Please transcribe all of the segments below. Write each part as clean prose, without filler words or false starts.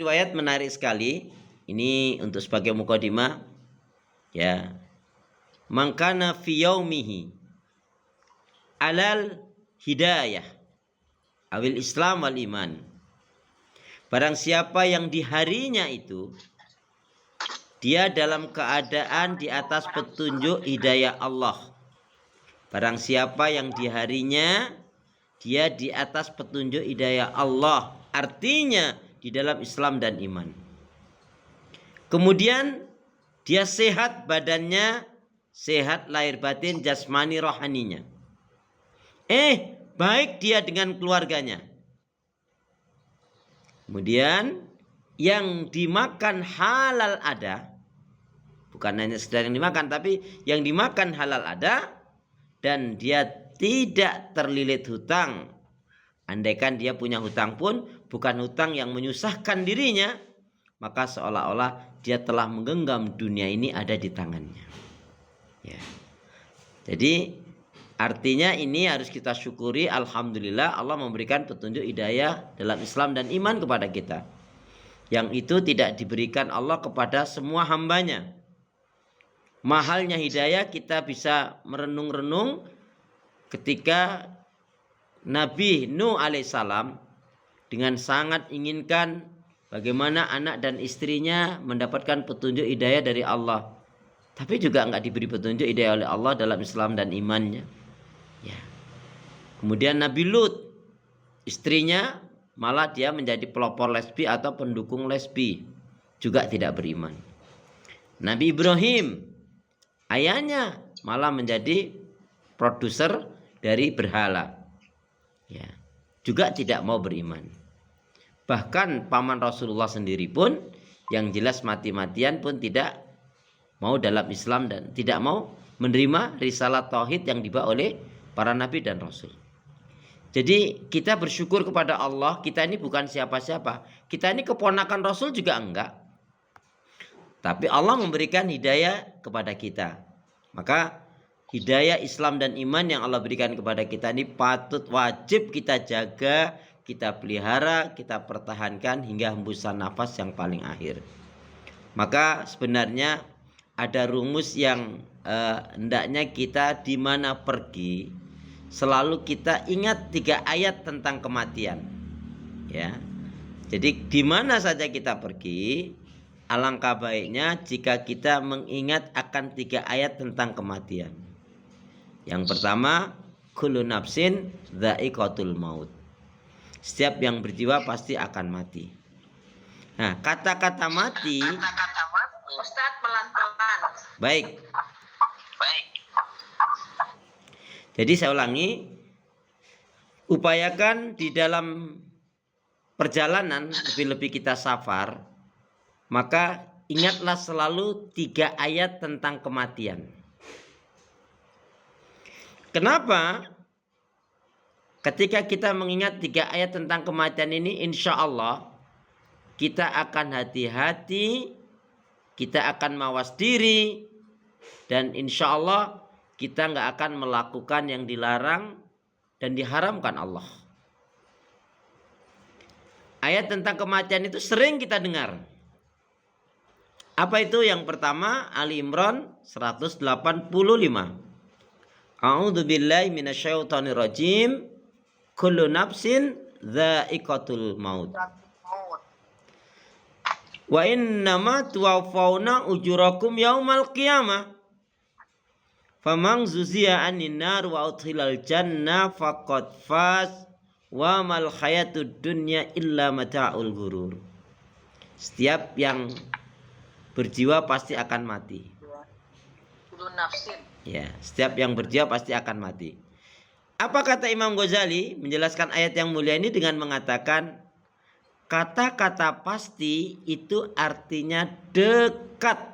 riwayat menarik sekali. Ini untuk sebagai mukadimah ya. Mangkana fi yaumihi alal hidayah awil Islam wal iman. Barang siapa yang di harinya itu dia dalam keadaan di atas petunjuk hidayah Allah. Barang siapa yang di harinya dia di atas petunjuk hidayah Allah. Artinya di dalam Islam dan iman. Kemudian dia sehat badannya, sehat lahir batin, jasmani rohaninya. Baik dia dengan keluarganya. Kemudian yang dimakan halal ada. Bukan hanya sekedar yang dimakan, tapi yang dimakan halal ada. Dan dia tidak terlilit hutang. Andaikan dia punya hutang pun bukan hutang yang menyusahkan dirinya, maka seolah-olah dia telah menggenggam dunia ini ada di tangannya. Ya. Jadi artinya ini harus kita syukuri, alhamdulillah Allah memberikan petunjuk hidayah dalam Islam dan iman kepada kita. Yang itu tidak diberikan Allah kepada semua hambanya. Mahalnya hidayah kita bisa merenung-renung ketika Nabi Nuh alaihissalam dengan sangat inginkan bagaimana anak dan istrinya mendapatkan petunjuk hidayah dari Allah. Tapi juga enggak diberi petunjuk hidayah oleh Allah dalam Islam dan imannya. Ya. Kemudian Nabi Lut, istrinya malah dia menjadi pelopor lesbi atau pendukung lesbi, juga tidak beriman. Nabi Ibrahim, ayahnya malah menjadi produser dari berhala. Ya, juga tidak mau beriman. Bahkan paman Rasulullah sendiri pun yang jelas mati-matian pun tidak mau dalam Islam dan tidak mau menerima risalah tauhid yang dibawa oleh para nabi dan rasul. Jadi kita bersyukur kepada Allah, kita ini bukan siapa-siapa. Kita ini keponakan Rasul juga enggak. Tapi Allah memberikan hidayah kepada kita. Maka hidayah Islam dan iman yang Allah berikan kepada kita ini patut wajib kita jaga, kita pelihara, kita pertahankan hingga hembusan nafas yang paling akhir. Maka sebenarnya ada rumus yang hendaknya kita di mana pergi selalu kita ingat 3 ayat tentang kematian. Ya. Jadi di mana saja kita pergi, alangkah baiknya jika kita mengingat akan 3 ayat tentang kematian. Yang pertama, kullu nafsin dha'iqatul maut. Setiap yang berjiwa pasti akan mati. Nah, kata-kata mati. Ustaz pelan-pelan. Baik. Jadi saya ulangi, upayakan di dalam perjalanan, lebih-lebih kita safar, maka ingatlah selalu 3 ayat tentang kematian. Kenapa? Ketika kita mengingat 3 ayat tentang kematian ini, insya Allah kita akan hati-hati, kita akan mawas diri, dan insya Allah kita nggak akan melakukan yang dilarang dan diharamkan Allah. Ayat tentang kematian itu sering kita dengar. Apa itu? Yang pertama, Ali Imran 185. A'udzu billahi minasyaitonir rajim. Kullu nafsin dha'iqatul maut. Wa innama tuwaffawna ujurakum yaumal qiyamah. Famang zuziya anin nar wa udkhilal jannah faqad faz wa mal hayatud dunya illa mata'ul ghurur. Setiap yang berjiwa pasti akan mati. Ya, setiap yang berjiwa pasti akan mati. Apa kata Imam Ghazali menjelaskan ayat yang mulia ini dengan mengatakan kata-kata pasti itu artinya dekat.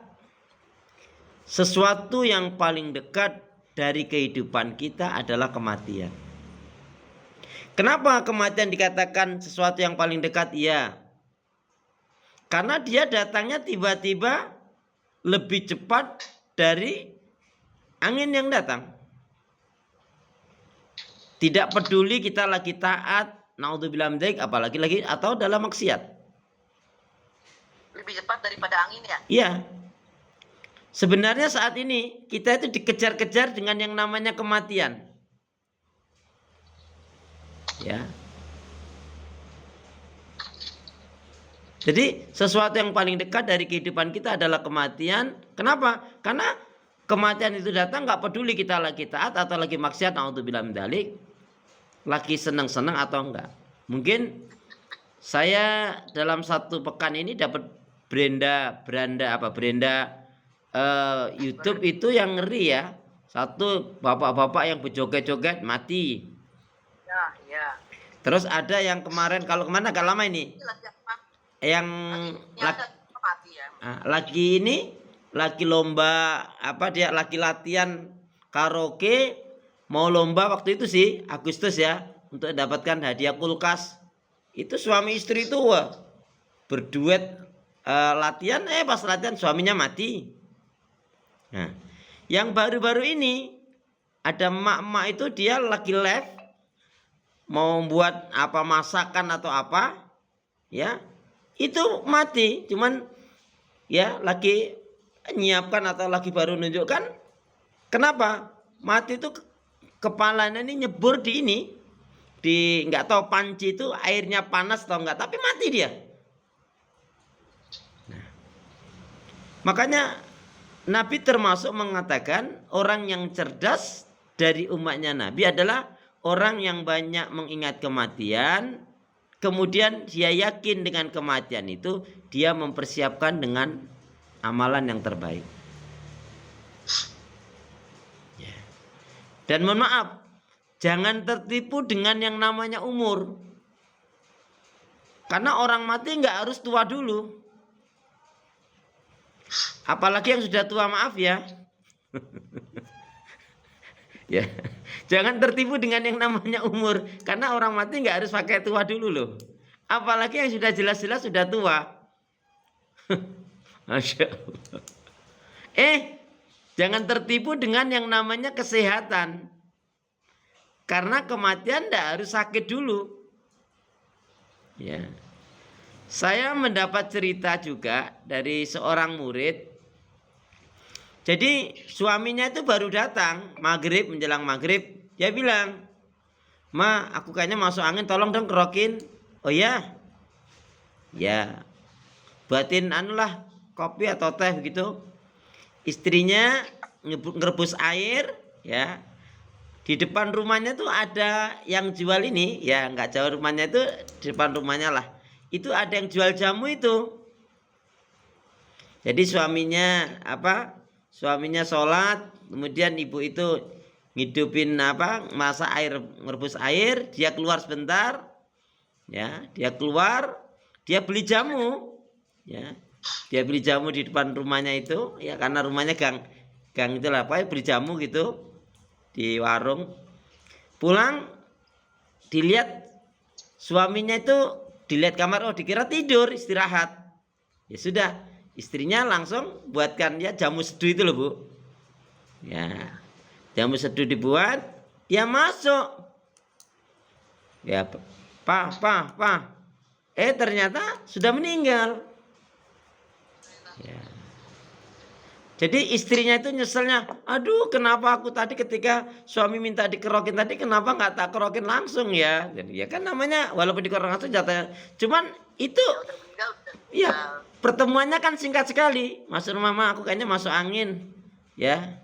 Sesuatu yang paling dekat dari kehidupan kita adalah kematian. Kenapa kematian dikatakan sesuatu yang paling dekat? Ya, karena dia datangnya tiba-tiba lebih cepat dari angin yang datang. Tidak peduli kita lagi taat, naudzubillah min dzalik, apalagi lagi atau dalam maksiat. daripada angin ya? Iya. Sebenarnya saat ini kita itu dikejar-kejar dengan yang namanya kematian. Ya. Jadi sesuatu yang paling dekat dari kehidupan kita adalah kematian. Kenapa? Karena kematian itu datang nggak peduli kita lagi taat atau lagi maksiat, naudzubillah min dzalik, lagi senang-senang atau enggak. Mungkin saya dalam satu pekan ini dapat beranda YouTube itu yang ngeri ya. Satu bapak-bapak yang berjoget-joget mati. Ya. Terus ada yang kemarin, kalau kemana agak lama ini, yang mati ya. lagi lomba dia lagi latihan karaoke, mau lomba waktu itu sih Agustus ya, untuk dapatkan hadiah kulkas. Itu suami istri itu berduet latihan, pas latihan suaminya mati. Nah, yang baru-baru ini ada emak-emak itu dia lagi live mau buat apa masakan atau apa, ya itu mati, cuman ya lagi nyiapkan atau lagi baru nunjukkan. Kenapa mati itu? Kepalanya ini nyebur di nggak tahu panci itu airnya panas atau enggak, tapi mati dia. Nah, makanya Nabi termasuk mengatakan orang yang cerdas dari umatnya Nabi adalah orang yang banyak mengingat kematian, kemudian dia yakin dengan kematian itu, dia mempersiapkan dengan amalan yang terbaik. Dan mohon maaf, jangan tertipu dengan yang namanya umur. Karena orang mati nggak harus tua dulu. Apalagi yang sudah tua, maaf ya. Ya, jangan tertipu dengan yang namanya umur, karena orang mati nggak harus pakai tua dulu loh. Apalagi yang sudah jelas-jelas sudah tua. Masya Allah. Jangan tertipu dengan yang namanya kesehatan, karena kematian tidak harus sakit dulu. Ya, saya mendapat cerita juga dari seorang murid. Jadi suaminya itu baru datang menjelang maghrib. Dia bilang, "Ma, aku kayaknya masuk angin, tolong dong kerokin." "Oh ya, ya, buatin kopi atau teh begitu." Istrinya ngerebus air, ya. Di depan rumahnya tuh ada yang jual ini, ya nggak jauh rumahnya itu, di depan rumahnya lah. Itu ada yang jual jamu itu. Jadi suaminya sholat, kemudian ibu itu ngidupin masak air, merebus air, dia keluar sebentar, ya, dia beli jamu, ya, dia beli jamu di depan rumahnya itu, ya, karena rumahnya gang itulah, beli jamu gitu di warung. Pulang dilihat suaminya itu, dilihat kamar, dikira tidur istirahat. Ya sudah, istrinya langsung buatkan ya jamu seduh itu loh, Bu. Ya, jamu seduh dibuat, dia masuk. Ya, Pak. Ternyata sudah meninggal. Ya. Jadi istrinya itu nyeselnya, aduh kenapa aku tadi ketika suami minta dikerokin tadi, kenapa nggak tak kerokin langsung ya? Jadi ya kan namanya walaupun dikerokin langsung jatahnya. Cuman itu, ya pertemuannya kan singkat sekali. Masuk rumah, "Ma, aku kayaknya masuk angin, ya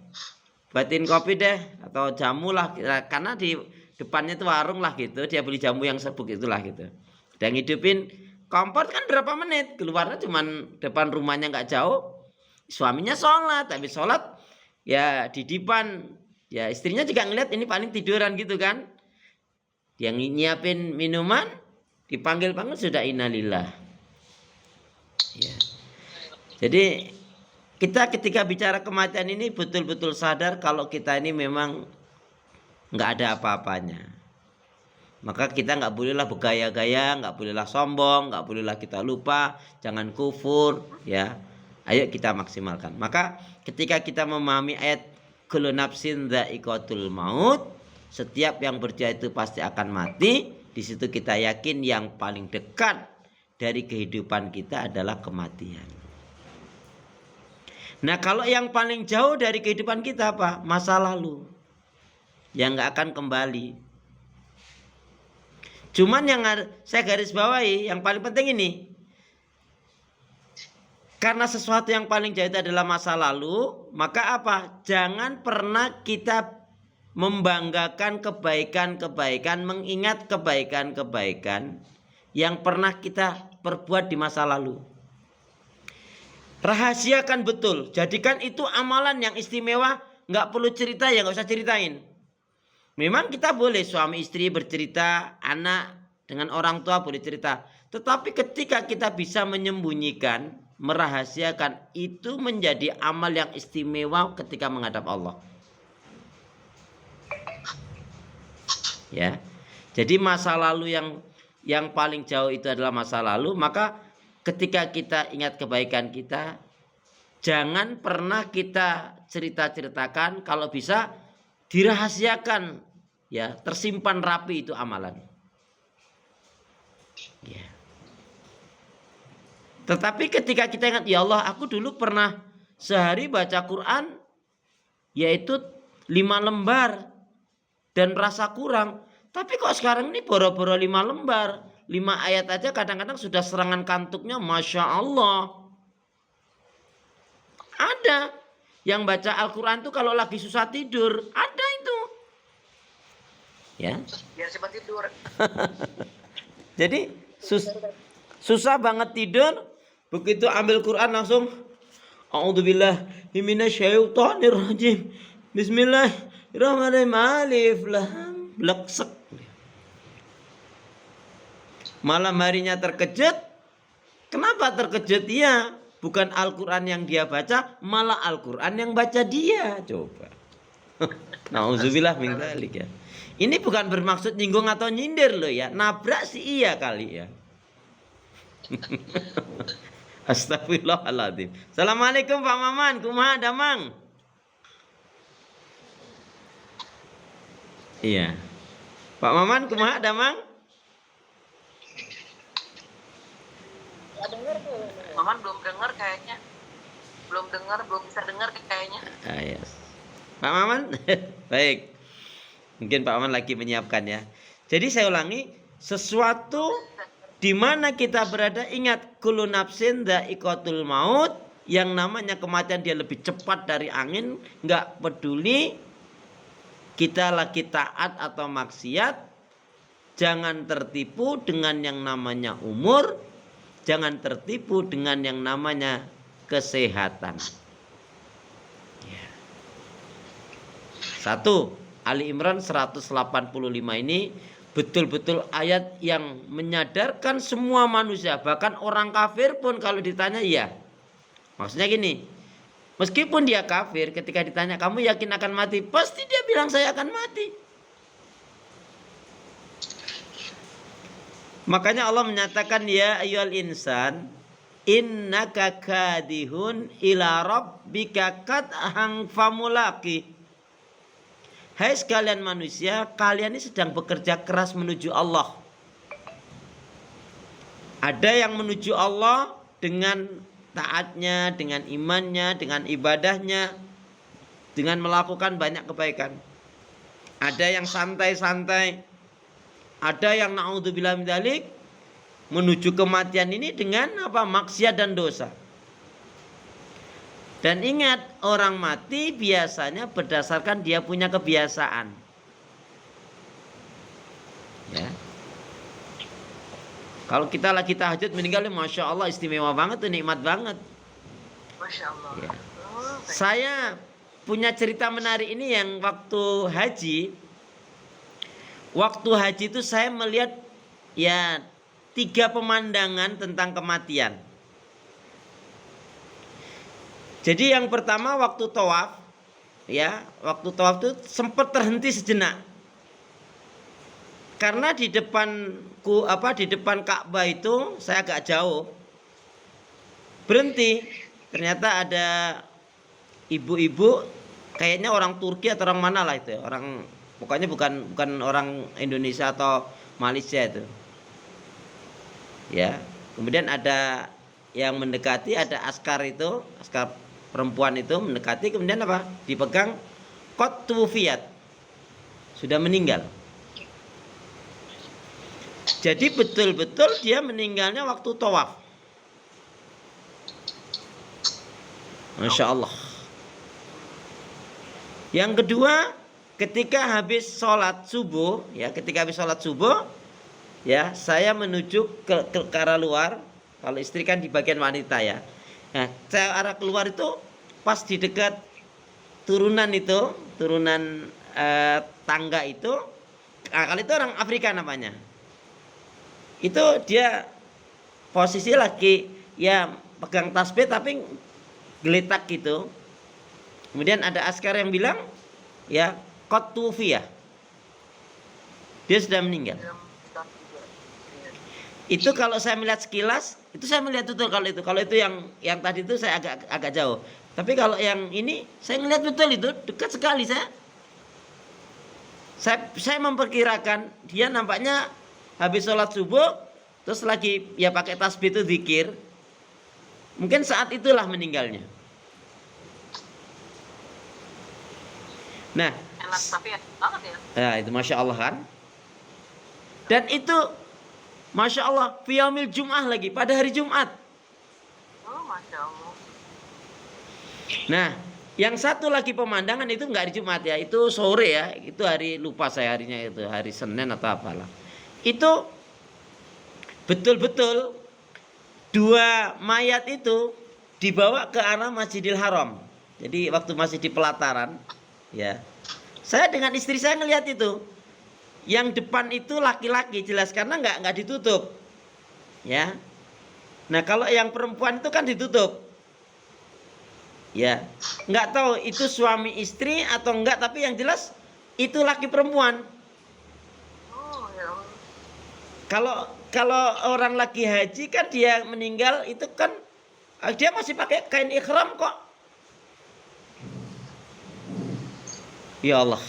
buatin kopi deh atau jamu lah." Karena di depannya itu warung lah gitu, dia beli jamu yang serbuk itulah gitu. Dan ngidupin kompor kan berapa menit, keluarnya cuman depan rumahnya nggak jauh. Suaminya sholat, tapi sholat ya di depan, ya istrinya juga ngeliat ini paling tiduran gitu kan. Dia nyiapin minuman, dipanggil sudah innalillah. Ya. Jadi kita ketika bicara kematian ini betul-betul sadar kalau kita ini memang nggak ada apa-apanya. Maka kita nggak bolehlah bergaya-gaya, nggak bolehlah sombong, nggak bolehlah kita lupa, jangan kufur, ya. Ayo kita maksimalkan. Maka ketika kita memahami ayat kullu nafsin dha'iqatul maut, setiap yang berjiwa itu pasti akan mati, di situ kita yakin yang paling dekat dari kehidupan kita adalah kematian. Nah, kalau yang paling jauh dari kehidupan kita apa? Masa lalu. Yang nggak akan kembali. Cuman yang saya garis bawahi, yang paling penting ini. Karena sesuatu yang paling jauh itu adalah masa lalu, maka apa? Jangan pernah kita membanggakan kebaikan-kebaikan, mengingat kebaikan-kebaikan yang pernah kita perbuat di masa lalu. Rahasiakan betul, jadikan itu amalan yang istimewa, nggak perlu cerita ya, nggak usah ceritain. Memang kita boleh suami istri bercerita, anak dengan orang tua boleh cerita. Tetapi ketika kita bisa menyembunyikan, merahasiakan, itu menjadi amal yang istimewa ketika menghadap Allah. Ya, jadi masa lalu yang paling jauh itu adalah masa lalu, maka ketika kita ingat kebaikan kita, jangan pernah kita cerita-ceritakan, kalau bisa dirahasiakan, ya, tersimpan rapi itu amalan. Ya. Tetapi ketika kita ingat, ya Allah, aku dulu pernah sehari baca Quran yaitu 5 lembar dan merasa kurang. Tapi kok sekarang ini boro-boro 5 lembar, 5 ayat aja kadang-kadang sudah serangan kantuknya, Masya Allah. Ada yang baca Al-Quran tuh kalau lagi susah tidur, ada itu. Ya. Biar cepat tidur. Jadi susah banget tidur, begitu ambil Quran langsung A'udzubillahi minasyaitonirrajim. Bismillahirrahmanirrahim. Alif lam leksek. Malam harinya terkejut. Kenapa terkejut? Iya, bukan Al-Quran yang dia baca, malah Al-Quran yang baca dia. Coba. Nauzubillah min dzalik ya. Ini bukan bermaksud nyinggung atau nyindir loh ya. Nabrak sih iya kali ya. Astagfirullahaladzim. Assalamualaikum Pak Maman. Kumaha damang? Iya. Pak Maman kumaha damang? Maman belum dengar kayaknya. Belum dengar, belum bisa dengar kayaknya. Yes. Pak Maman? Baik. Mungkin Pak Maman lagi menyiapkan ya. Jadi saya ulangi, sesuatu di mana kita berada, ingat kullu nafsin dha'iqatul maut, yang namanya kematian dia lebih cepat dari angin, nggak peduli kita lagi taat atau maksiat. Jangan tertipu dengan yang namanya umur, jangan tertipu dengan yang namanya kesehatan. Ya. 1. Ali Imran 185 ini betul-betul ayat yang menyadarkan semua manusia, bahkan orang kafir pun kalau ditanya ya. Maksudnya gini, meskipun dia kafir, ketika ditanya kamu yakin akan mati, pasti dia bilang saya akan mati. Makanya Allah menyatakan ya ayyuhal insan innaka kadihun ila rabbika qad'an famulaqi. Hai sekalian manusia, kalian ini sedang bekerja keras menuju Allah. Ada yang menuju Allah dengan taatnya, dengan imannya, dengan ibadahnya, dengan melakukan banyak kebaikan. Ada yang santai-santai, ada yang naudzubillah min dzalik menuju kematian ini dengan apa? Maksiat dan dosa. Dan ingat, orang mati biasanya berdasarkan dia punya kebiasaan. Ya. Kalau kita lagi tahajud meninggal, Masya Allah istimewa banget tuh, nikmat banget. Masya Allah. Ya. Saya punya cerita menarik ini yang waktu haji. Waktu haji itu saya melihat ya 3 pemandangan tentang kematian. Jadi yang pertama waktu tawaf, ya, waktu tawaf itu sempat terhenti sejenak. Karena di depan Ka'bah itu saya agak jauh. Berhenti. Ternyata ada ibu-ibu, kayaknya orang Turki atau orang mana lah itu, orang pokoknya bukan orang Indonesia atau Malaysia itu. Ya, kemudian ada yang mendekati, ada askar itu, askar perempuan itu mendekati, kemudian apa? Dipegang, qad tuwfiyat, sudah meninggal. Jadi betul-betul dia meninggalnya waktu tawaf. Masya Allah. Yang kedua, ketika habis sholat subuh, ya, ketika habis sholat subuh, ya, saya menuju ke arah luar. Kalau istri kan di bagian wanita, ya. Nah, saya arah keluar itu pas di dekat turunan itu, turunan tangga itu. Nah, kalau itu orang Afrika namanya. Itu dia posisi lagi ya pegang tasbih tapi geletak gitu. Kemudian ada askar yang bilang ya qad tuwfiya, dia sudah meninggal. Itu kalau saya melihat sekilas, itu saya melihat betul kalau itu. Kalau itu yang tadi itu saya agak jauh. Tapi kalau yang ini saya melihat betul, itu dekat sekali. Saya memperkirakan dia nampaknya habis sholat subuh terus lagi ya pakai tasbih itu zikir. Mungkin saat itulah meninggalnya. Nah, Enak tapi enak banget ya. nah itu Masya Allah kan. Dan itu Masya Allah fi yaumil Jum'ah lagi, pada hari Jumat. Oh, Masya Allah. Nah, yang satu lagi pemandangan itu nggak hari Jumat ya, itu sore ya, itu hari, lupa saya harinya, itu hari Senin atau apalah. Itu betul-betul dua mayat itu dibawa ke arah Masjidil Haram. Jadi waktu masih di pelataran, ya, saya dengan istri saya ngelihat itu. Yang depan itu laki-laki jelas karena nggak ditutup, ya. Nah kalau yang perempuan itu kan ditutup, ya. Nggak tahu itu suami istri atau enggak, tapi yang jelas itu laki perempuan. Oh, ya Allah. Kalau orang lagi haji kan dia meninggal itu kan dia masih pakai kain ihram kok. Ya Allah.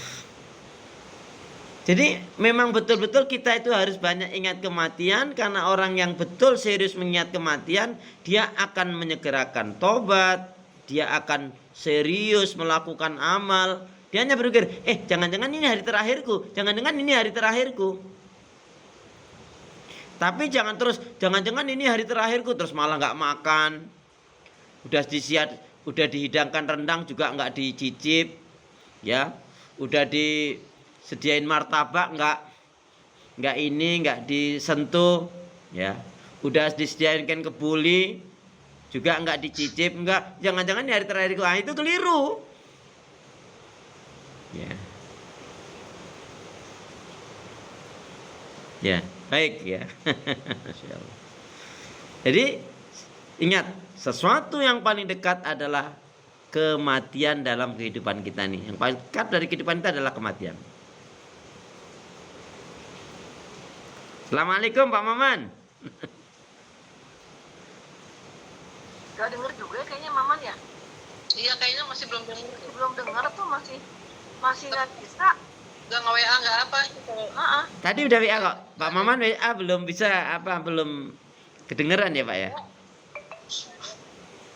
Jadi memang betul-betul kita itu harus banyak ingat kematian, karena orang yang betul serius mengingat kematian, dia akan menyegerakan tobat, dia akan serius melakukan amal. Dia hanya berpikir, jangan-jangan ini hari terakhirku, jangan-jangan ini hari terakhirku. Tapi jangan terus, jangan-jangan ini hari terakhirku, terus malah nggak makan. Udah dihidangkan rendang juga nggak dicicip, ya. Udah disediain martabak nggak disentuh, ya. Udah disediakan kebuli juga nggak dicicip, nggak. Jangan-jangan ini hari terakhirku. Ah, itu keliru. Ya. Ya, baik ya. Masya Allah. Jadi ingat, sesuatu yang paling dekat adalah kematian dalam kehidupan kita nih. Yang paling dekat dari kehidupan kita adalah kematian. Assalamualaikum Pak Maman. Gak denger juga ya kayaknya Maman ya. Iya kayaknya masih belum denger. Belum denger tuh, masih nggak bisa. Gak nge-WA gak apa gitu. Tadi udah WA kok. Pak Maman WA belum bisa belum kedengeran ya Pak ya?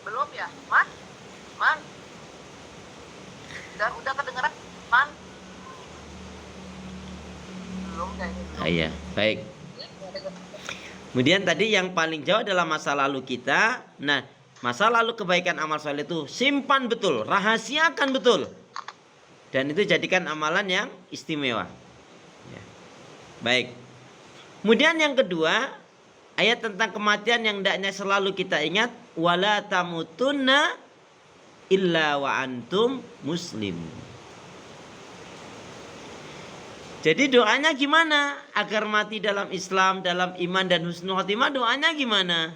Belum ya, Man? Udah kedengeran, Man? Belum kayaknya. Iya, baik. Kemudian tadi yang paling jauh adalah masa lalu kita. Nah, masa lalu kebaikan amal soleh itu simpan betul, rahasiakan betul. Dan itu jadikan amalan yang istimewa. Ya. Baik. Kemudian yang kedua, ayat tentang kematian yang hendaknya selalu kita ingat, wala tamutunna illa wa antum muslim. Jadi doanya gimana agar mati dalam Islam, dalam iman dan husnul khotimah? Doanya gimana?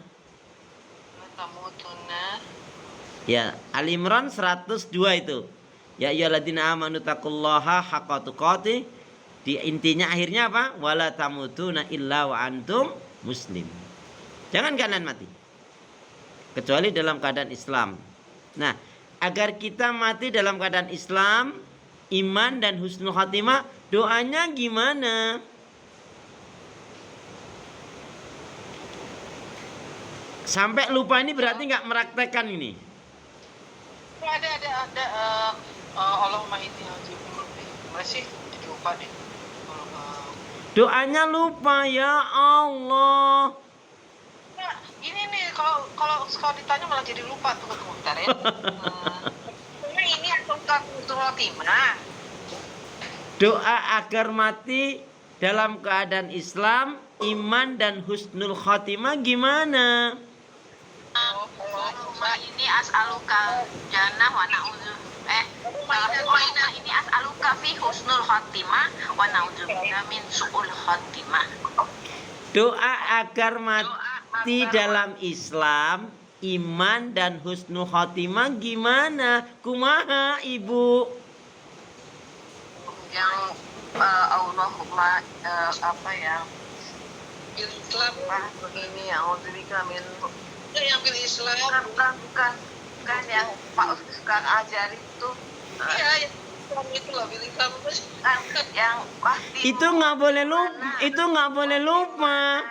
Tamutunna. Ya, Ali Imran 102 itu. Ya ayyuhalladzina amanu taqullaha haqqa tuqatih. Di intinya akhirnya apa? Wala tamutunna illa wa antum muslim. Jangan kalian mati kecuali dalam keadaan Islam. Nah, agar kita mati dalam keadaan Islam, iman dan husnul khatimah, doanya gimana? Sampai lupa ini berarti nggak meraktekkan ini. Ada Allahumma inni a'udzubika masih jadi lupa deh. Doanya lupa ya Allah. Nah, ini nih kalau ditanya malah jadi lupa tuh bentar ya. Karena ini atau khotimah. Doa agar mati dalam keadaan Islam, iman dan husnul khotimah gimana? Allahumma ini as'aluka jannah wa na'udzu Allahumma ini as'aluka fi husnul khotimah wa na'udzubika min su'ul khotimah. Doa agar mati dalam Islam, iman dan husnul khotimah gimana? Kumaha Ibu? Yang Allahumma apa ya? Bil Islam Ini yang a'udzubika min yang bil Islam. bukan yang Pak Ustaz sekarang ajar itu. Iya, yang Islam itu lah bil Islam. Yang pasti Itu nggak boleh lupa. Itu nggak boleh lupa.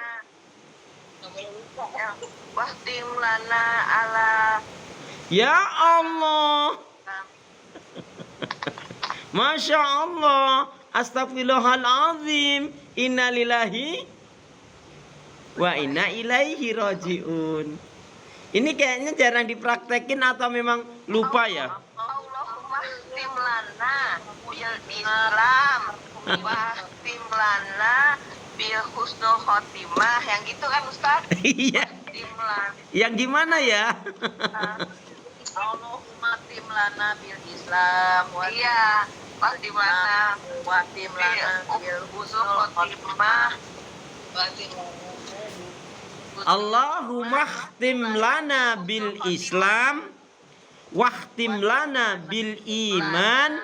yang wahdim lana ala Ya Allah. Masya Allah. Astagfirullahaladzim. Innalillahi wa inna ilaihi rajiun. Ini kayaknya jarang dipraktekin atau memang lupa ya? Allahumma wahdim lana bil Islam wahdim lana bil husnul khotimah, yang gitu kan Ustaz? Iya. Wahdim lana Yang gimana ya? Allahumma wahdim lana bil Islam iya wahdim lana bil husnul khotimah. Allahumma khtim lana bil Islam, wahtim lana bil iman,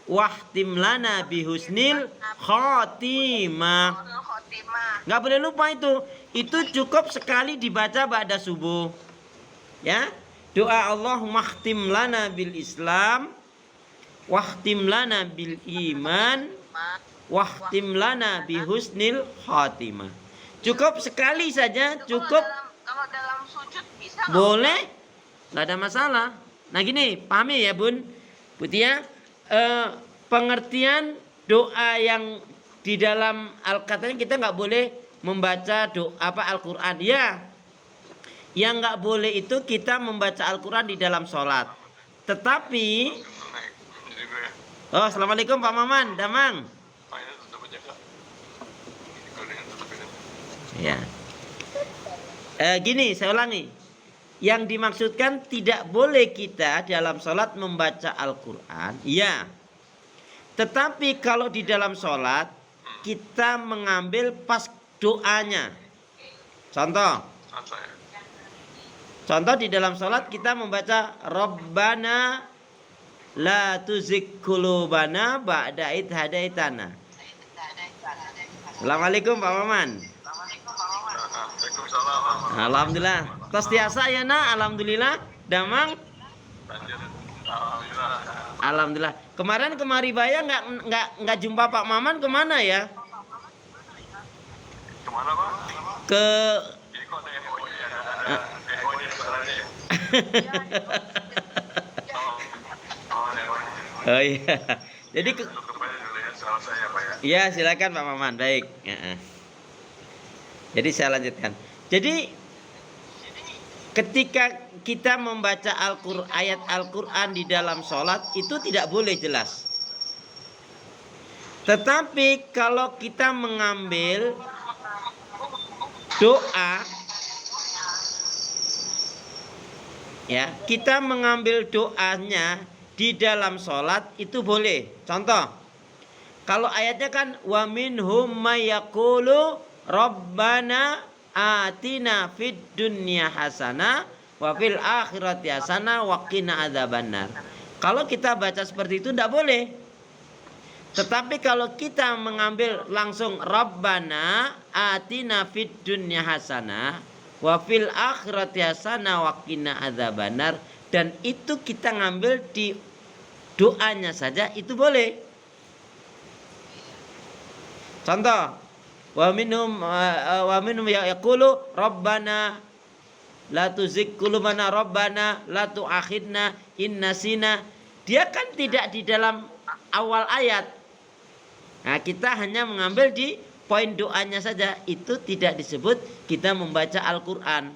wahtim lana bi husnil khotimah. Husnul khotimah. Nggak boleh lupa itu. Itu cukup sekali dibaca ba'da subuh. Ya. Doa Allahumma khtim lana bil Islam, wahtim lana bil iman, wahtim lana bi husnil khotimah. Cukup sekali saja, cukup. Kalau dalam sujud bisa nggak? Boleh, nggak ada masalah. Nah gini, pahami ya Bun, Butia, pengertian doa yang di dalam katanya kita nggak boleh membaca Al-Quran. Ya, yang nggak boleh itu kita membaca Al-Quran di dalam sholat. Tetapi, assalamualaikum Pak Maman, Damang. Ya. Gini, saya ulangi. Yang dimaksudkan tidak boleh kita dalam sholat membaca Al-Quran. Ya. Tetapi kalau di dalam sholat kita mengambil pas doanya. Contoh di dalam sholat kita membaca Rabbana la tuzigh qulubana ba'da idh hadaitana. Assalamualaikum Pak Maman. Alhamdulillah. Tos tiasa ya nak, alhamdulillah. Damang. Alhamdulillah. Kemarin kemari Baya nggak jumpa Pak Maman, kemana ya? Kemana Pak? Ke Ini kok ada ya? Oh iya. Jadi Untuk kembali dulu ya, salam saya Pak ya. iya silakan Pak Maman. Baik. Jadi saya lanjutkan. Jadi ketika kita membaca ayat Al-Quran di dalam sholat itu tidak boleh jelas. Tetapi kalau kita mengambil doa, ya kita mengambil doanya di dalam sholat itu boleh. Contoh, kalau ayatnya kan wa minhum may yaqulu rabbana atina fid dunya hasanah wa fil akhirati hasanah wa qina adzabannar. Kalau kita baca seperti itu tidak boleh. Tetapi kalau kita mengambil langsung Rabbana atina fid dunya hasanah wa fil akhirati hasanah wa qina adzabannar, dan itu kita ngambil di doanya saja itu boleh. Contoh, wa minhum yaqulu rabbana la tuzigh qulubana rabbana la tu'akhidna in nasina. Dia kan tidak di dalam awal ayat. Nah, kita hanya mengambil di poin doanya saja. Itu tidak disebut kita membaca Al-Qur'an.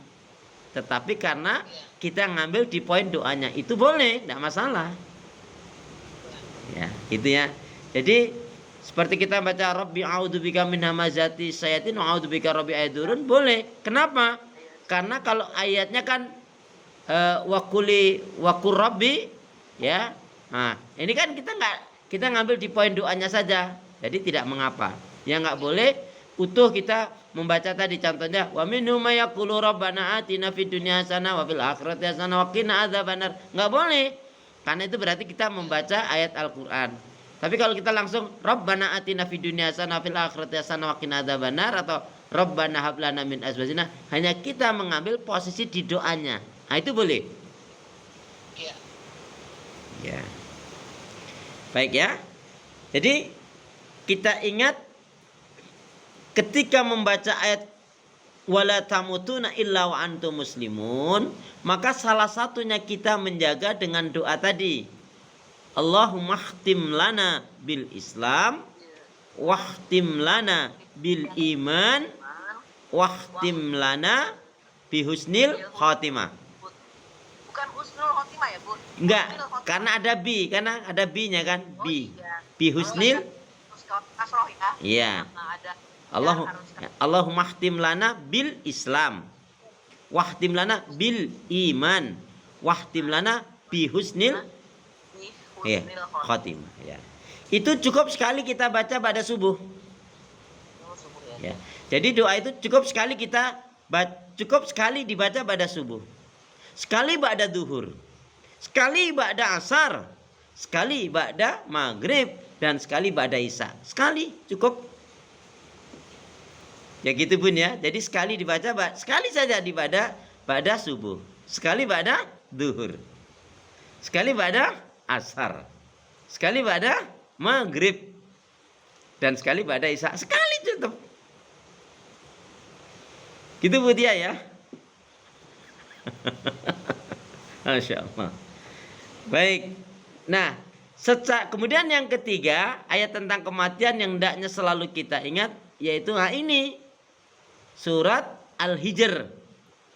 Tetapi karena kita ngambil di poin doanya, itu boleh, tidak masalah. Ya, gitu ya. Jadi seperti kita baca Rabbi a'udzubika min hamazati syayatin wa a'udzubika rabbi aydurun, boleh. Kenapa? Karena kalau ayatnya kan waqur rabbi, ya. Nah, ini kan kita ngambil di poin doanya saja. Jadi tidak mengapa. Yang nggak boleh utuh kita membaca tadi contohnya wa minhum may yaqulu rabbana atina fid dunya hasanah wa fil akhirati hasanah wa qina adzabannar. Enggak boleh. Karena itu berarti kita membaca ayat Al-Qur'an. Tapi kalau kita langsung rabbana atina fid dunya hasanah wa fil akhirati hasanah wa qina adzabannar atau rabbana hab lana min azwajina, hanya kita mengambil posisi di doanya. Nah, itu boleh. Iya. Ya. Baik ya. Jadi kita ingat ketika membaca ayat wala tamutuna illa wa antum muslimun, maka salah satunya kita menjaga dengan doa tadi. Allahumma khtim lana bil Islam, wahtim lana bil iman, wahtim lana bi husnil khotimah. Bukan husnul khotimah ya, Bu? Enggak, karena ada bi, karena ada bi-nya kan, bi. Bi husnil. Kasroh ya. Iya. Nah, ada Allahumma khtim lana bil Islam, wahtim lana bil iman, wahtim lana bi husnil khotimah. Ya. Itu cukup sekali kita baca pada subuh. Ya. Jadi doa itu cukup sekali dibaca pada subuh. Sekali ba'da duhur, sekali ba'da asar, sekali ba'da maghrib, dan sekali ba'da isya. Sekali cukup. Ya gitu Bun ya. Jadi sekali dibaca, sekali saja dibaca ba'da subuh, sekali ba'da duhur, sekali ba'da asar, sekali ba'da maghrib, dan sekali ba'da isya. Sekali cukup. Gitu Bu Tia ya. Masya Allah. Baik. Nah, kemudian yang ketiga, ayat tentang kematian yang hendaknya selalu kita ingat, yaitu ini surat Al-Hijr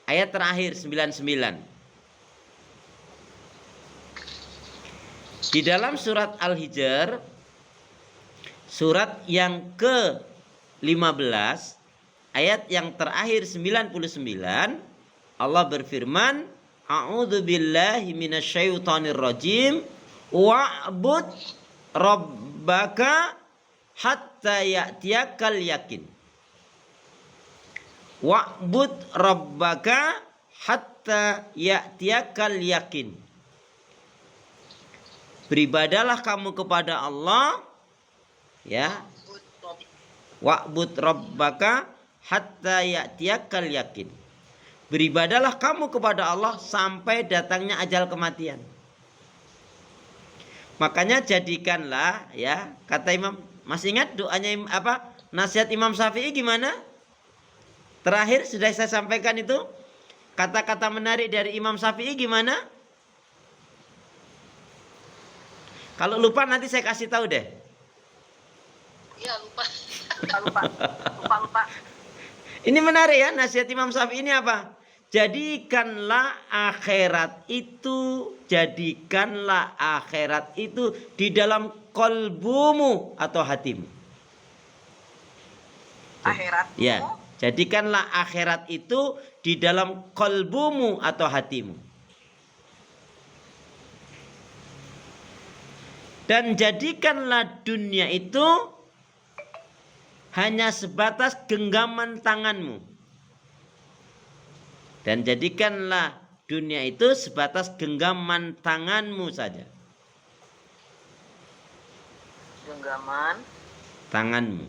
ayat terakhir 99. Di dalam surat Al-Hijr, surat yang ke-15, ayat yang terakhir 99, Allah berfirman, a'udzu billahi minasyaitonir rajim, wa'bud rabbaka hatta ya'tiyakal yakin. Wa'bud rabbaka hatta ya'tiyakal yakin. Beribadahlah kamu kepada Allah, ya. Wa'bud rabbaka hatta ya'tiyakal yakin. Beribadahlah kamu kepada Allah sampai datangnya ajal kematian. Makanya jadikanlah, ya, kata Imam, masih ingat doanya apa? Nasihat Imam Syafi'i gimana? Terakhir sudah saya sampaikan itu. Kata-kata menarik dari Imam Syafi'i gimana? Kalau lupa nanti saya kasih tahu deh. Iya, lupa. Ini menarik ya, nasihat Imam Syafi'i ini apa? Jadikanlah akhirat itu di dalam kolbumu atau hatimu. Akhirat. Ya, jadikanlah akhirat itu di dalam kolbumu atau hatimu. Dan jadikanlah dunia itu hanya sebatas genggaman tanganmu. Dan jadikanlah dunia itu sebatas genggaman tanganmu saja. Genggaman tanganmu.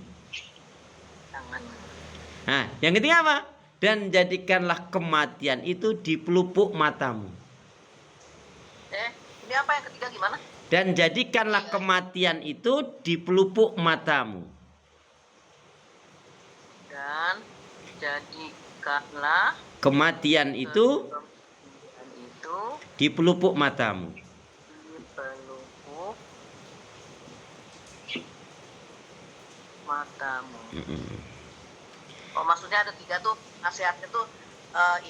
Nah, yang ketiga apa? Dan jadikanlah kematian itu di pelupuk matamu. Ini apa yang ketiga gimana? Dan jadikanlah kematian itu di pelupuk matamu. Dan jadikanlah Kematian itu Kematian itu di pelupuk matamu. di pelupuk matamu. Oh, maksudnya ada 3 tuh nasihatnya tuh,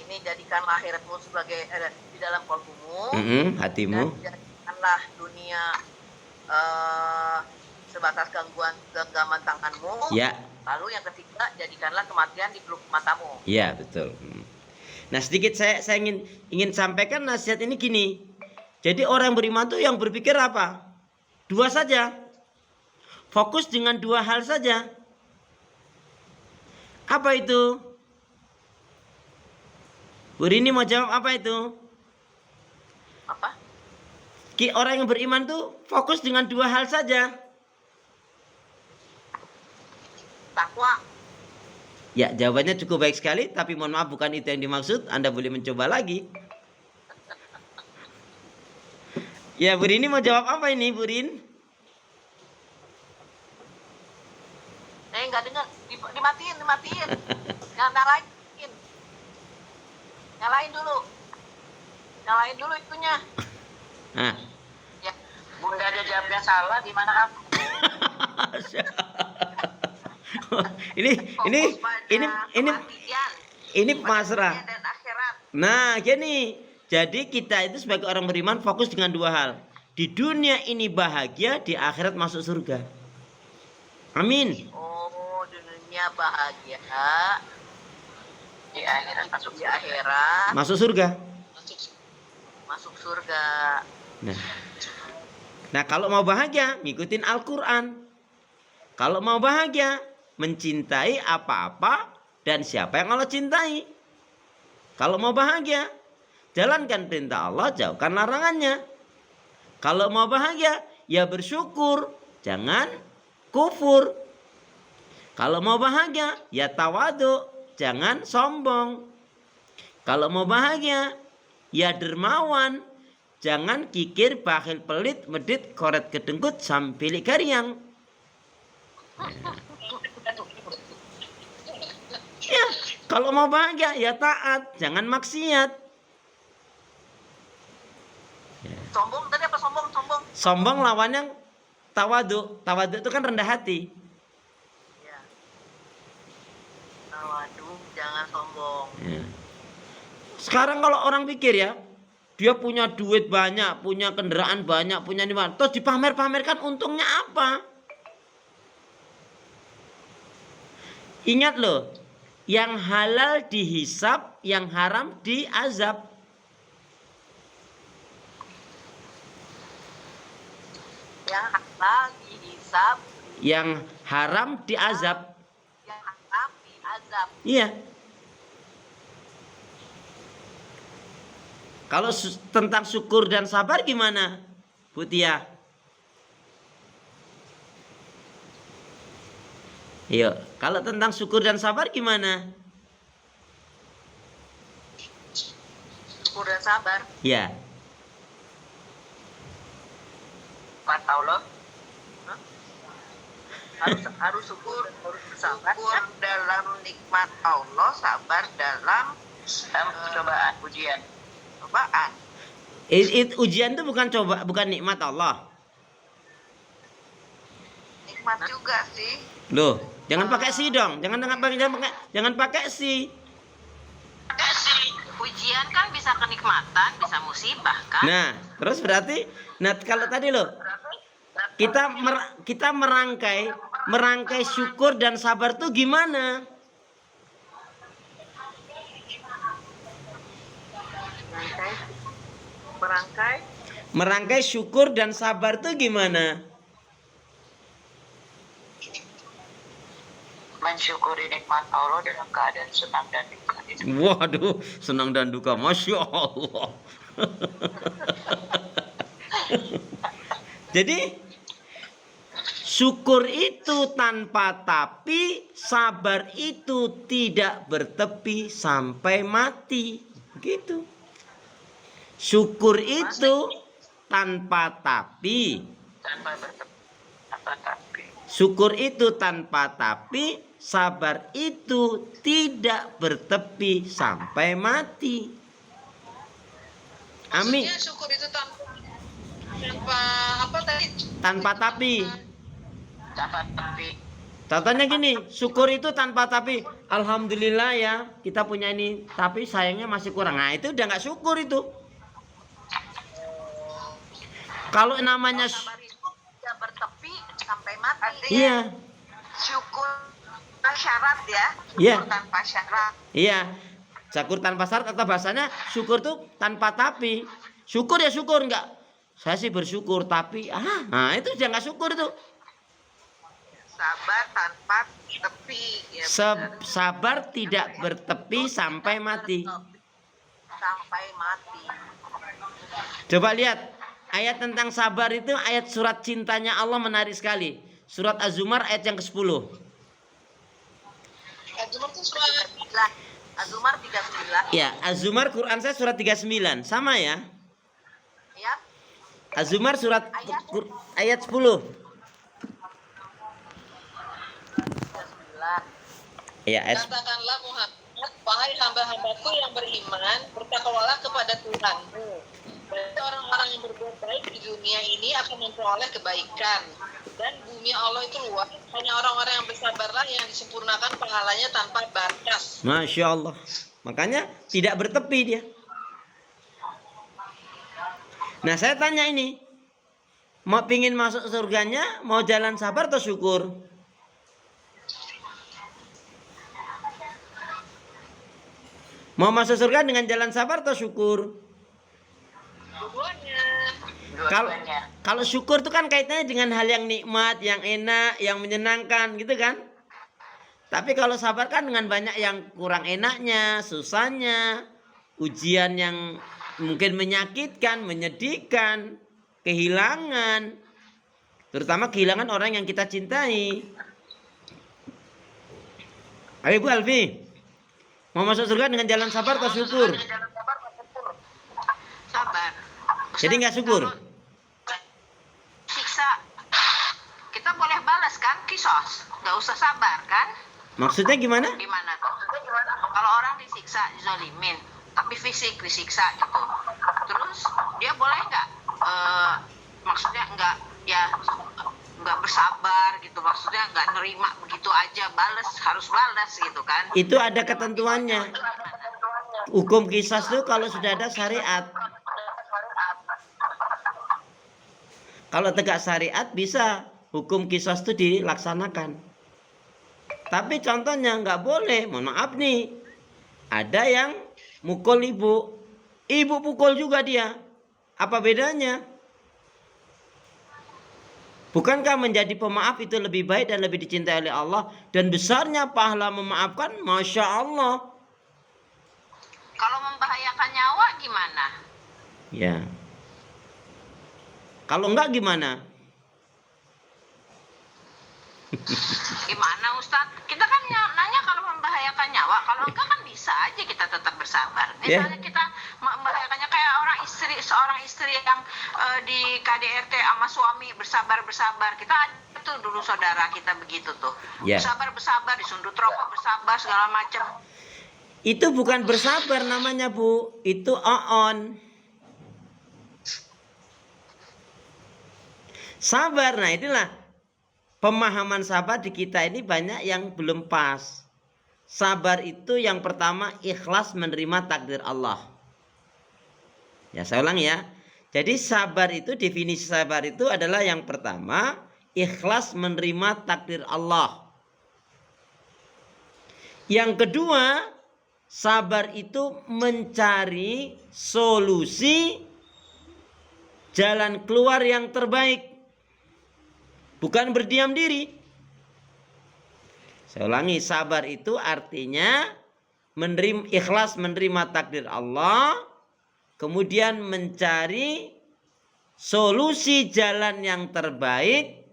ini jadikanlah akhiratmu sebagai di dalam kalbumu, Hatimu. dan jadikanlah dunia sebatas genggaman tanganmu. Ya, Lalu yang ketiga, jadikanlah kematian di pelupuk matamu. ya betul. Nah, sedikit saya ingin sampaikan nasihat ini gini. Jadi orang beriman tuh yang berpikir apa? 2 saja. Fokus dengan 2 hal saja. Apa itu? Bu Rini mau jawab apa itu? Apa? Orang yang beriman tuh fokus dengan 2 hal saja. Takwa. Ya, jawabannya cukup baik sekali, tapi mohon maaf bukan itu yang dimaksud. Anda boleh mencoba lagi. Ya, Bu Rini mau jawab apa ini, Bu Rin? Nggak dengar. Dimatiin. Nyalain. Nyalain dulu itunya. Nah. Ya, Bunda dia jawabnya salah, gimana aku? ini pasrah. Dan akhirat. Nah, gini. Jadi kita itu sebagai orang beriman fokus dengan 2 hal. Di dunia ini bahagia, di akhirat masuk surga. Amin. Oh, dunia bahagia. Di akhirat Masuk surga. Masuk surga. Nah, kalau mau bahagia, ngikutin Al-Quran. Kalau mau bahagia, mencintai apa-apa dan siapa yang Allah cintai. Kalau mau bahagia, jalankan perintah Allah, jauhkan larangannya. Kalau mau bahagia, ya bersyukur, jangan kufur. Kalau mau bahagia, ya tawadu, jangan sombong. Kalau mau bahagia, ya dermawan, jangan kikir, bakhil, pelit, medit, koret, kedengkut, sampilik garyang. Ya, kalau mau bahagia ya taat, jangan maksiat. Sombong tadi apa sombong? Sombong lawannya tawadu. Tawadu itu kan rendah hati. Ya. Tawadu, jangan sombong. Ya. Sekarang kalau orang pikir ya, dia punya duit banyak, punya kendaraan banyak, punya ini banyak, terus dipamer-pamerkan, untungnya apa? Ingat loh, yang halal dihisap, yang haram diazab. Yang halal dihisab, Yang haram diazab. yang haram diazab. Iya. Kalau tentang syukur dan sabar gimana, Bu Tia? Iya, kalau tentang syukur dan sabar gimana? Syukur dan sabar. Ya. Nikmat Allah. Harus syukur, harus bersabar. Syukur dalam nikmat Allah, sabar dalam cobaan, ujian. Cobaan. Ujian itu bukan nikmat Allah. Nikmat juga sih. Loh, jangan pakai si dong. Jangan pakai si. Ujian kan bisa kenikmatan, bisa musibah kan? Nah, terus berarti kalau tadi loh, kita merangkai syukur dan sabar tuh gimana? Merangkai syukur dan sabar tuh gimana? Mensyukuri nikmat Allah dalam keadaan senang dan duka. Waduh, senang dan duka, Masya Allah. Jadi syukur itu tanpa tapi, sabar itu tidak bertepi sampai mati. Begitu. Syukur itu tanpa tapi, tanpa tapi. Syukur itu tanpa tapi, sabar itu tidak bertepi sampai mati. Amin. Maksudnya syukur itu tanpa apa tadi? Tanpa tapi. Tanpa tapi. Contohnya gini, syukur itu tanpa tapi. Alhamdulillah ya, kita punya ini, tapi sayangnya masih kurang. Nah, itu udah nggak syukur itu. Kalau namanya Sabar itu tidak bertepi sampai mati. Artinya iya, Syukur tanpa syarat ya. Iya. Syukur tanpa syarat. iya. Syukur tanpa syarat atau bahasanya syukur tuh tanpa tapi. Syukur ya syukur, enggak. Saya sih bersyukur tapi nah itu udah nggak syukur itu. Sabar tanpa tepi. Ya, benar. Sabar tidak bertepi sampai mati. Sampai mati. Coba lihat ayat tentang sabar itu, ayat surat cintanya Allah menarik sekali. Surat Az-Zumar ayat yang ke-10. Az-Zumar itu surat Az-Zumar 39. Ya, Az-Zumar Quran saya surat 39. Sama ya. Ya. Az-Zumar surat ayat 10. 39. Ya, ayat Katakanlah Muhammad, wahai hamba-hambaku yang beriman, bertakwalah kepada Tuhanmu. Berarti orang-orang yang berbuat baik di dunia ini akan memperoleh kebaikan. Dan bumi Allah itu luas. Hanya orang-orang yang bersabarlah yang disempurnakan pahalanya tanpa batas. Masya Allah. Makanya tidak bertepi dia. Nah saya tanya ini, mau pingin masuk surganya, mau jalan sabar atau syukur? Mau masuk surga dengan jalan sabar atau syukur? Dua-duanya. Kalau syukur itu kan kaitannya dengan hal yang nikmat, yang enak, yang menyenangkan gitu kan. Tapi kalau sabar kan dengan banyak yang kurang enaknya, susahnya, ujian yang mungkin menyakitkan, menyedihkan, kehilangan. Terutama kehilangan orang yang kita cintai. Ayo Bu Alfi, mau masuk surga dengan jalan sabar atau syukur? Sabar. Jadi nggak syukur? Siksa. Kita boleh balas kan kisos. Nggak usah sabar kan? Maksudnya gimana? Gimana tuh? Kalau orang disiksa, dizolimin, tapi fisik disiksa gitu. Terus dia boleh nggak? Maksudnya nggak bersabar gitu. Maksudnya nggak nerima begitu aja, harus balas gitu kan? Itu ada ketentuannya. Hukum kisas itu kalau sudah ada syariat. Kalau tegak syariat bisa hukum kisas itu dilaksanakan. Tapi contohnya nggak boleh, mohon maaf nih. Ada yang mukul ibu, ibu pukul juga dia. Apa bedanya? Bukankah menjadi pemaaf itu lebih baik dan lebih dicintai oleh Allah? Dan besarnya pahala memaafkan, Masya Allah. Kalau membahayakan nyawa gimana? Ya. Kalau enggak gimana? Gimana Ustadz? Kita kan nanya kalau membahayakan nyawa. Kalau enggak kan bisa aja kita tetap bersabar. Misalnya kita membahayakannya kayak seorang istri yang di KDRT sama suami bersabar. Kita itu dulu saudara kita begitu tuh. Ya. Bersabar, disundut rokok bersabar segala macam. Itu bukan bersabar namanya Bu. Itu oon. Sabar, nah itulah. Pemahaman sabar di kita ini banyak yang belum pas. Sabar itu yang pertama ikhlas menerima takdir Allah. Ya saya ulang ya. Jadi sabar itu, definisi sabar itu adalah yang pertama ikhlas menerima takdir Allah. Yang kedua, sabar itu mencari solusi jalan keluar yang terbaik. Bukan berdiam diri. Saya ulangi, sabar itu artinya ikhlas menerima takdir Allah, kemudian mencari solusi jalan yang terbaik,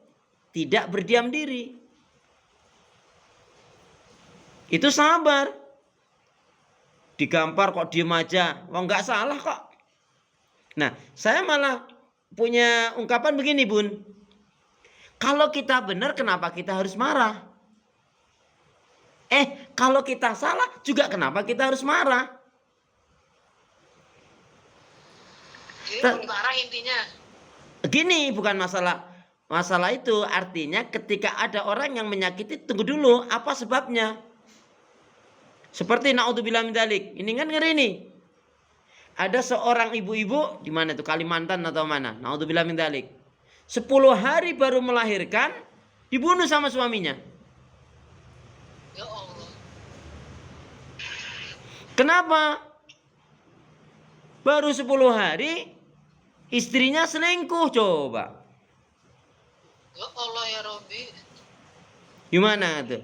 tidak berdiam diri. Itu sabar. Digampar kok diem aja, wah nggak salah kok. Nah, saya malah punya ungkapan begini Bun. Kalau kita benar, kenapa kita harus marah? Kalau kita salah juga, kenapa kita harus marah? Jadi mau dimarah intinya. Gini, bukan masalah itu. Artinya ketika ada orang yang menyakiti, tunggu dulu, apa sebabnya? Seperti naudzubillah min dzalik. Ini kan ngeri nih. Ada seorang ibu-ibu di mana itu, Kalimantan atau mana? Naudzubillah min dzalik. 10 hari baru melahirkan, dibunuh sama suaminya. Ya Allah. Kenapa? Baru 10 hari istrinya selingkuh, coba. Ya Allah ya Robbi. Gimana tuh?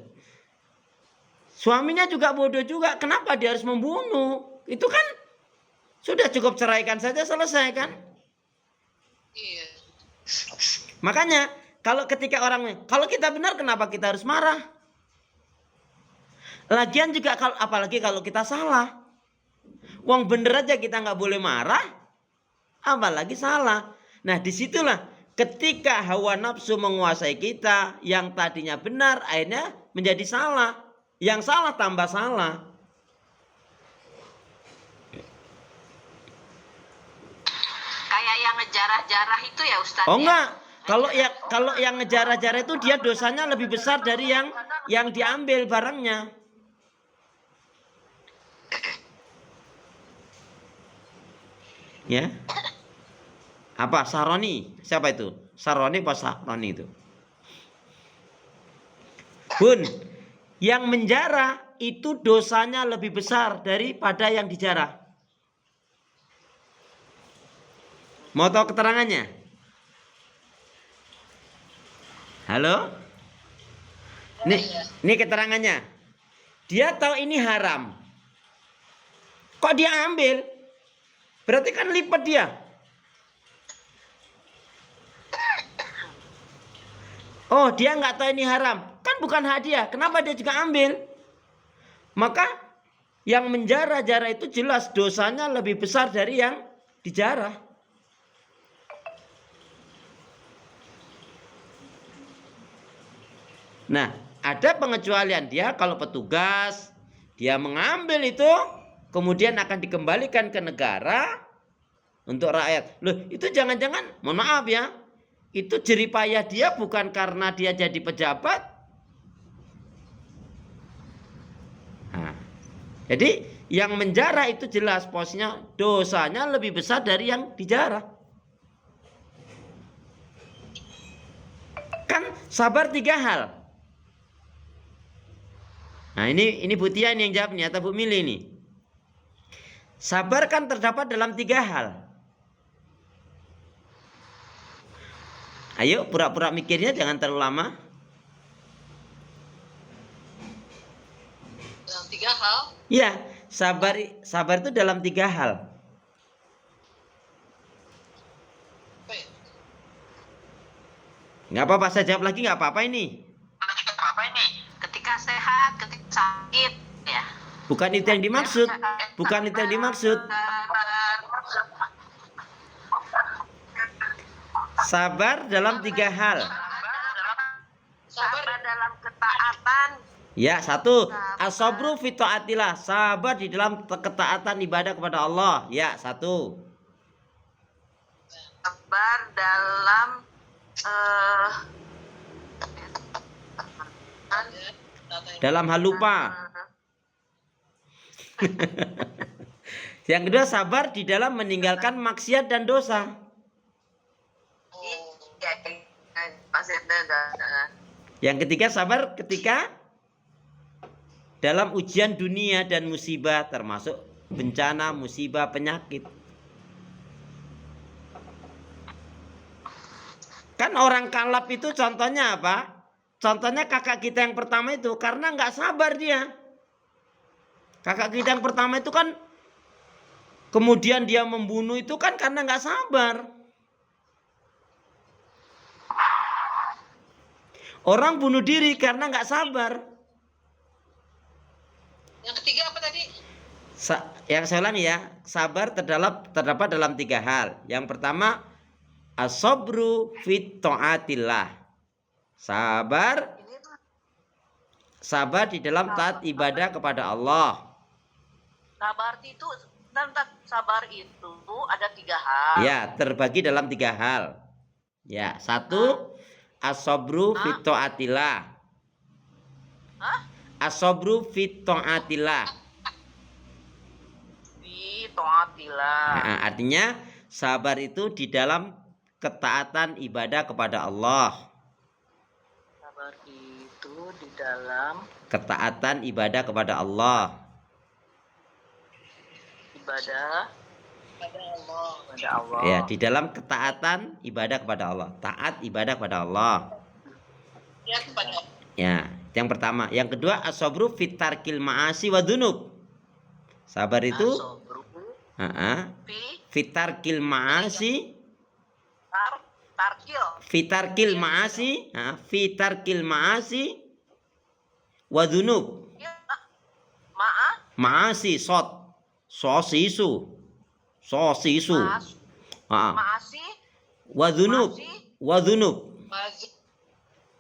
Suaminya juga bodoh juga. Kenapa dia harus membunuh? Itu kan sudah cukup ceraikan saja, selesai kan? Iya. Makanya kalau kita benar, kenapa kita harus marah? Lagian juga apalagi kalau kita salah. Wong bener aja kita nggak boleh marah, apalagi salah. Nah, disitulah ketika hawa nafsu menguasai kita, yang tadinya benar akhirnya menjadi salah. Yang salah tambah salah. Kayak yang ngejarah-jarah itu ya Ustadz. Oh enggak. Kalau yang ngejarah-jarah itu dia dosanya lebih besar dari yang diambil barangnya. Ya. Apa? Saroni? Siapa itu? Saroni apa Saroni itu? Bun, yang menjarah itu dosanya lebih besar daripada yang dijarah. Mau tahu keterangannya? Halo? Ini keterangannya. Dia tahu ini haram. Kok dia ambil? Berarti kan lipat dia. Oh, dia nggak tahu ini haram. Kan bukan hadiah. Kenapa dia juga ambil? Maka yang menjarah-jarah itu jelas dosanya lebih besar dari yang dijarah. Nah, ada pengecualian. Dia kalau petugas, dia mengambil itu, kemudian akan dikembalikan ke negara untuk rakyat. Loh, itu jangan-jangan, mohon maaf ya, itu jeripayah dia bukan karena dia jadi pejabat. Nah, jadi yang menjarah itu jelas posnya dosanya lebih besar dari yang dijarah. Kan sabar 3 hal. Nah, ini Bu Tia yang jawab nih, atau Bu Mili nih. Sabar kan terdapat dalam 3 hal. Ayo pura-pura mikirnya, jangan terlalu lama. Dalam 3 hal? Ya, sabar itu dalam 3 hal. Nggak apa-apa, saya jawab lagi nggak apa-apa ini. Ketika sehat, ketika sakit, ya. Bukan itu yang dimaksud. Bukan itu yang dimaksud. Sabar dalam 3 hal. Sabar dalam ketaatan. Ya, 1. As-sabru fi taatillah. Sabar di dalam ketaatan ibadah kepada Allah. Ya, 1. Sabar dalam dalam hal lupa. Yang kedua, sabar di dalam meninggalkan maksiat dan dosa. Yang ketiga, sabar ketika dalam ujian dunia dan musibah, termasuk bencana, musibah, penyakit. Kan orang kalap itu contohnya apa? Contohnya kakak kita yang pertama itu, karena nggak sabar dia. Kakak kita yang pertama itu kan kemudian dia membunuh itu kan karena nggak sabar. Orang bunuh diri karena nggak sabar. Yang ketiga apa tadi? Yang saya ulangi ya, sabar terdapat dalam 3 hal. Yang pertama, as-sabru fit taatillah. Sabar, Ini sabar di dalam taat ibadah kepada Allah. sabar itu ada 3 hal. Ya, terbagi dalam 3 hal. Ya, 1 as-sabru fi taatillah. Hah? As-sabru fi taatillah. Fi taatillah. Nah, artinya sabar itu di dalam ketaatan ibadah kepada Allah. Sabar itu di dalam Ketaatan ibadah kepada Allah. ibadah kepada Allah. Ya, di dalam ketaatan ibadah kepada Allah. Taat ibadah kepada Allah. Ya, kepada Allah. Ya, yang pertama. Yang kedua as-sabru fit tarkil ma'asi wa dzunub. Sabar itu Asobru, fi fit tarkil ma'asi, tarkil. fit tarkil ma'asi, fit tarkil ma'asi wa dzunub. Ya, Ma'asi sosisu. maasi, Wa dzunub. Wa dzunub.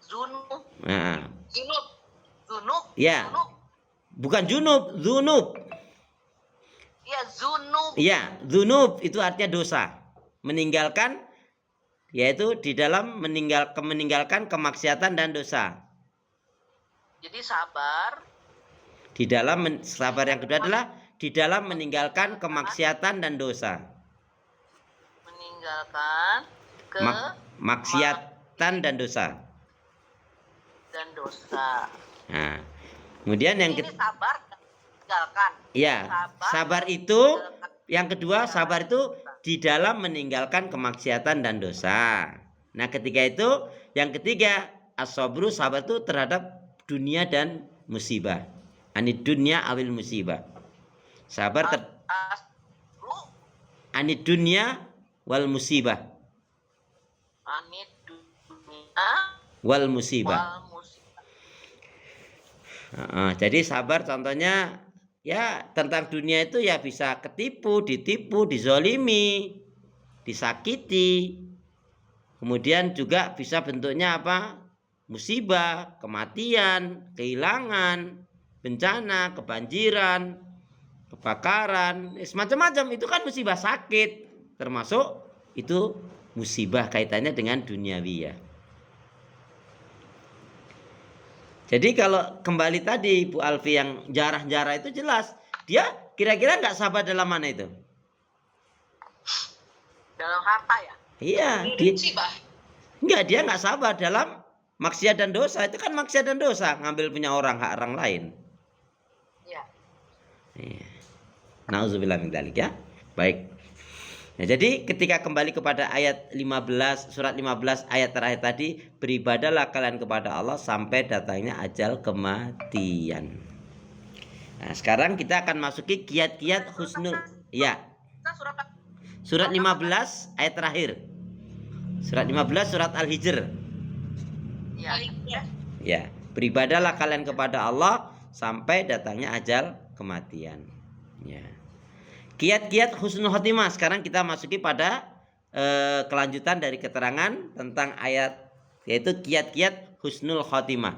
zunub, Nah, zunub, ya. zunub. Bukan junub, dzunub. Ya, zunub. Iya, dzunub itu artinya dosa. Meninggalkan, yaitu di dalam meninggalkan kemaksiatan dan dosa. Jadi sabar Di dalam sabar yang kedua adalah di dalam meninggalkan kemaksiatan dan dosa. meninggalkan Maksiatan dan dosa. dan dosa. Nah, kemudian yang Ini sabar meninggalkan. ya, sabar itu yang kedua, Iya. sabar itu di dalam meninggalkan kemaksiatan dan dosa. Nah, ketika itu yang ketiga, as-sabru, sabar itu terhadap dunia dan musibah. Anid dunya awil musibah. Sabar Asru anid dunya wal musibah. anid dunia Wal musibah. wal musibah. Jadi sabar contohnya ya tentang dunia itu ya bisa ditipu, dizolimi, disakiti. Kemudian juga bisa bentuknya apa? Musibah, kematian, kehilangan, bencana, kebanjiran, kebakaran, semacam-macam. Itu kan musibah, sakit, termasuk itu musibah kaitannya dengan duniawi ya. Jadi kalau kembali tadi Bu Alfi yang jarah-jarah itu jelas dia kira-kira nggak sabar dalam mana itu? Dalam harta ya? Iya, dia nggak sabar dalam maksiat dan dosa. Itu kan maksiat dan dosa, ngambil punya orang, hak orang lain. Iya. Iya. Nauzubillah min dzalik ya. Baik. Nah, jadi ketika kembali kepada ayat 15, surat 15 ayat terakhir tadi, beribadahlah kalian kepada Allah sampai datangnya ajal kematian. Nah, sekarang kita akan masuki kiat-kiat husnul. Ya. Surat 15 ayat terakhir. Surat 15 surat Al-Hijr. Iya. Ya, beribadahlah kalian kepada Allah sampai datangnya ajal kematian. Ya. Kiat-kiat husnul khotimah. Sekarang kita masuki pada kelanjutan dari keterangan tentang ayat, yaitu kiat-kiat husnul khotimah.